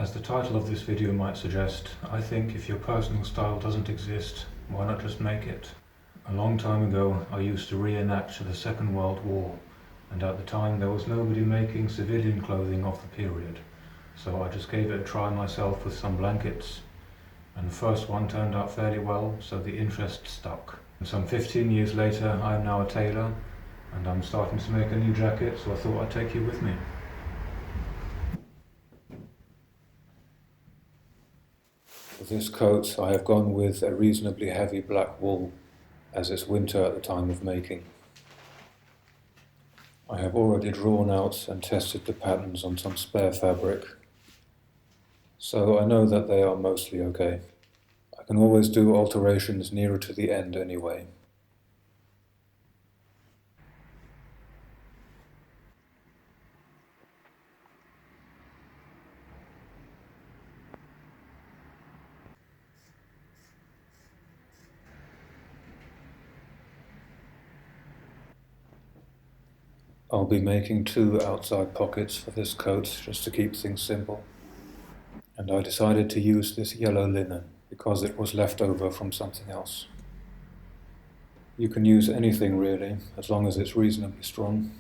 As the title of this video might suggest, I think if your personal style doesn't exist, why not just make it? A long time ago I used to reenact the Second World War, and at the time there was nobody making civilian clothing of the period, so I just gave it a try myself with some blankets, and the first one turned out fairly well, so the interest stuck. And some 15 years later I am now a tailor, and I'm starting to make a new jacket, so I thought I'd take you with me. For this coat I have gone with a reasonably heavy black wool, as it's winter at the time of making. I have already drawn out and tested the patterns on some spare fabric, so I know that they are mostly okay. I can always do alterations nearer to the end anyway. I'll be making 2 outside pockets for this coat just to keep things simple. And I decided to use this yellow linen because it was left over from something else. You can use anything really, as long as it's reasonably strong.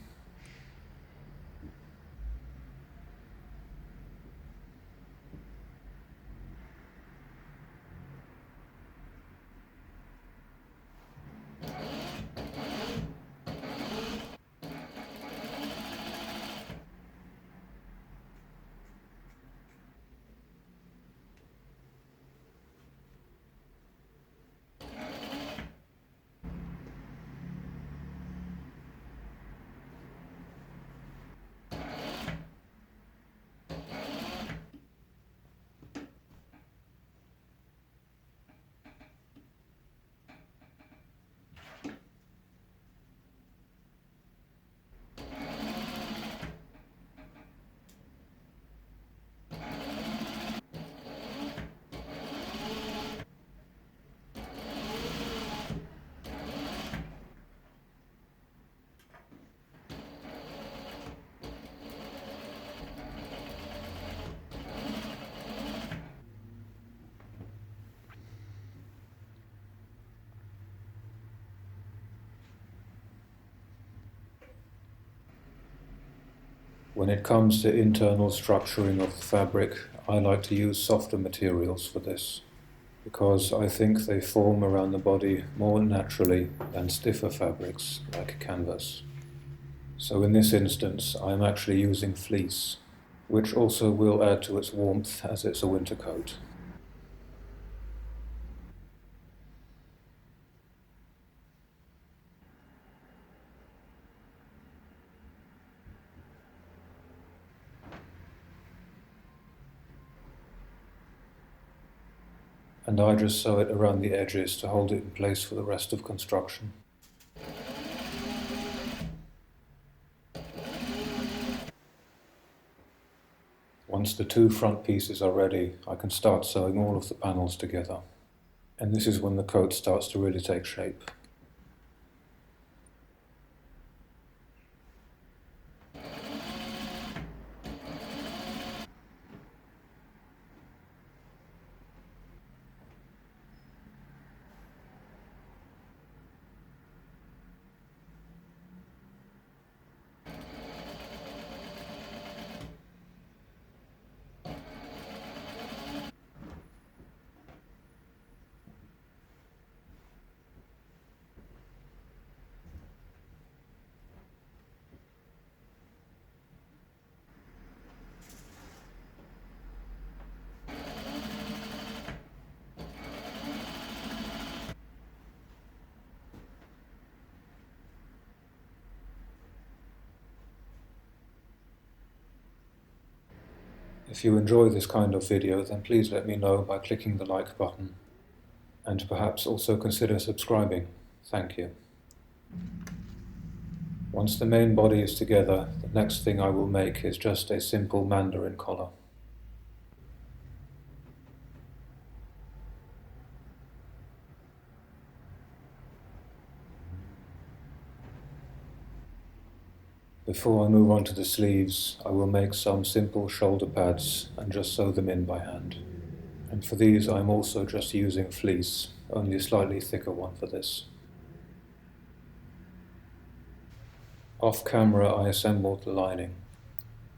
When it comes to internal structuring of the fabric, I like to use softer materials for this, because I think they form around the body more naturally than stiffer fabrics like canvas. So in this instance, I am actually using fleece, which also will add to its warmth as it's a winter coat. And I just sew it around the edges to hold it in place for the rest of construction. Once the 2 front pieces are ready, I can start sewing all of the panels together. And this is when the coat starts to really take shape. If you enjoy this kind of video, then please let me know by clicking the like button, and perhaps also consider subscribing. Thank you. Once the main body is together, the next thing I will make is just a simple mandarin collar. Before I move on to the sleeves, I will make some simple shoulder pads and just sew them in by hand. And for these I'm also just using fleece, only a slightly thicker one for this. Off camera I assembled the lining,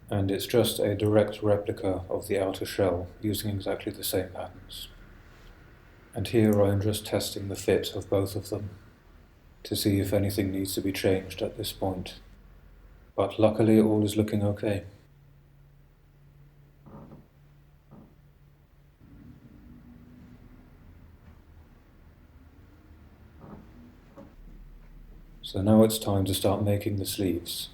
and it's just a direct replica of the outer shell using exactly the same patterns. And here I am just testing the fit of both of them to see if anything needs to be changed at this point. But luckily all is looking okay. So now it's time to start making the sleeves.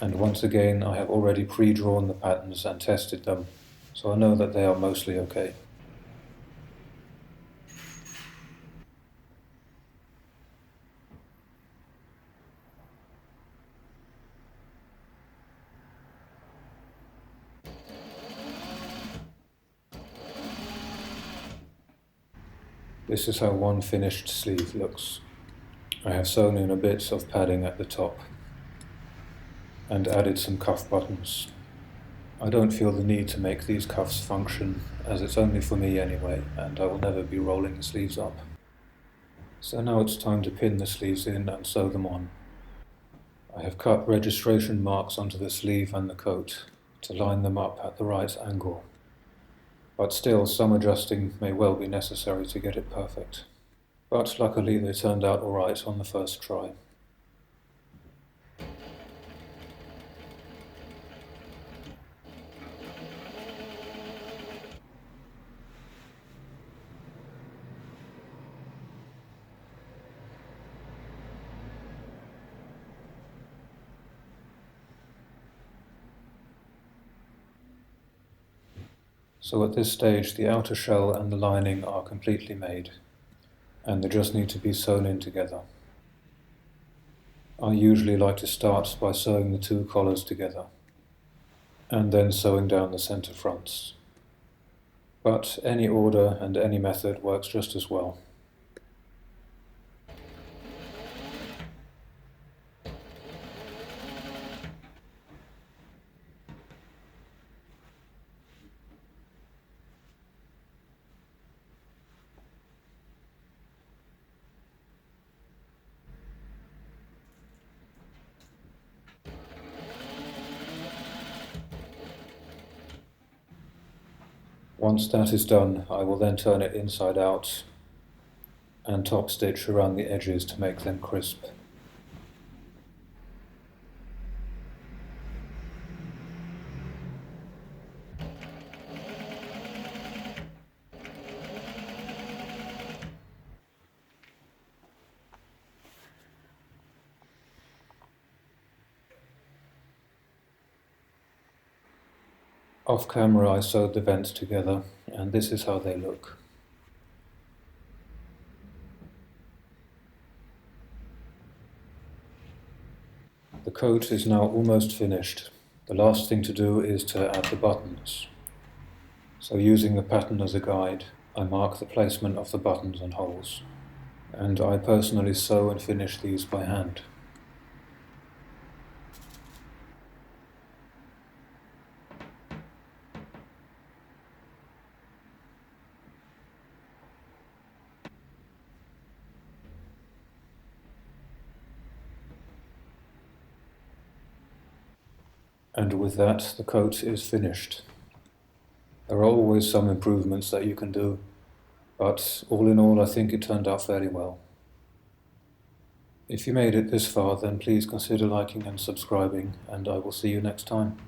And once again I have already pre-drawn the patterns and tested them, so I know that they are mostly okay. This is how one finished sleeve looks. I have sewn in a bit of padding at the top and added some cuff buttons. I don't feel the need to make these cuffs function, as it's only for me anyway, and I will never be rolling the sleeves up. So now it's time to pin the sleeves in and sew them on. I have cut registration marks onto the sleeve and the coat to line them up at the right angle. But still, some adjusting may well be necessary to get it perfect. But luckily they turned out alright on the first try. So at this stage the outer shell and the lining are completely made, and they just need to be sewn in together. I usually like to start by sewing the two collars together, and then sewing down the center fronts. But any order and any method works just as well. Once that is done, I will then turn it inside out and top stitch around the edges to make them crisp. Off camera I sewed the vents together, and this is how they look. The coat is now almost finished. The last thing to do is to add the buttons. So using the pattern as a guide, I mark the placement of the buttons and holes, and I personally sew and finish these by hand. And with that, the coat is finished. There are always some improvements that you can do, but all in all I think it turned out fairly well. If you made it this far, then please consider liking and subscribing, and I will see you next time.